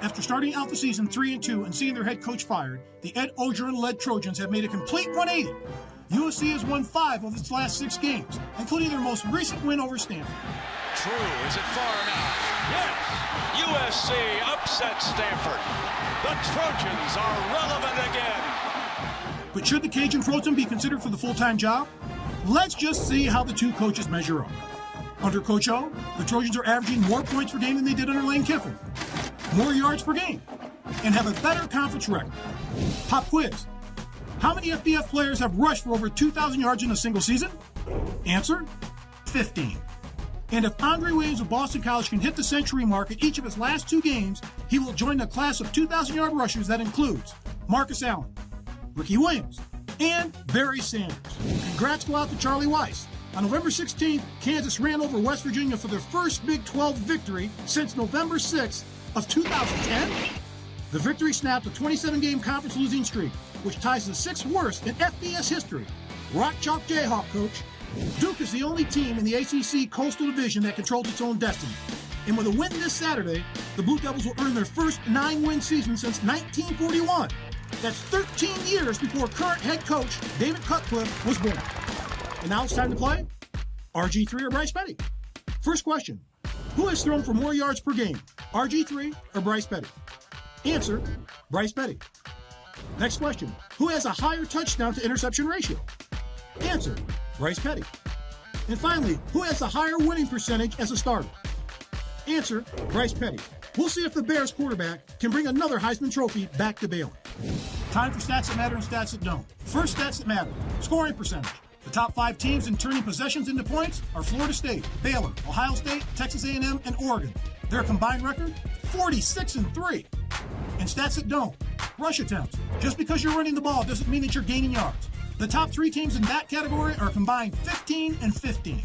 After starting out the season 3-2 and seeing their head coach fired, the Ed Orgeron-led Trojans have made a complete 180. USC has won 5 of its last 6 games, including their most recent win over Stanford. True. Is it far enough? Yes. USC upsets Stanford. The Trojans are relevant again. But should the Cajun Proton be considered for the full-time job? Let's just see how the two coaches measure up. Under Coach O, the Trojans are averaging more points per game than they did under Lane Kiffin, more yards per game, and have a better conference record. Pop quiz. How many FBF players have rushed for over 2,000 yards in a single season? Answer, 15. And if Andre Williams of Boston College can hit the century mark in each of his last 2 games, he will join the class of 2,000-yard rushers that includes Marcus Allen, Ricky Williams, and Barry Sanders. Congrats go out to Charlie Weiss. On November 16th, Kansas ran over West Virginia for their first Big 12 victory since November 6th of 2010. The victory snapped a 27-game conference losing streak, which ties the 6th worst in FBS history. Rock Chalk Jayhawk coach. Duke is the only team in the ACC Coastal Division that controls its own destiny. And with a win this Saturday, the Blue Devils will earn their first 9-win season since 1941. That's 13 years before current head coach David Cutcliffe was born. And now it's time to play RG3 or Bryce Petty. First question, who has thrown for more yards per game, RG3 or Bryce Petty? Answer, Bryce Petty. Next question, who has a higher touchdown to interception ratio? Answer, Bryce Petty. And finally, who has a higher winning percentage as a starter? Answer, Bryce Petty. We'll see if the Bears quarterback can bring another Heisman Trophy back to Baylor. Time for stats that matter and stats that don't. First, stats that matter. Scoring percentage. The top 5 teams in turning possessions into points are Florida State, Baylor, Ohio State, Texas A&M, and Oregon. Their combined record, 46-3. And stats that don't. Rush attempts. Just because you're running the ball doesn't mean that you're gaining yards. The top 3 teams in that category are combined 15-15.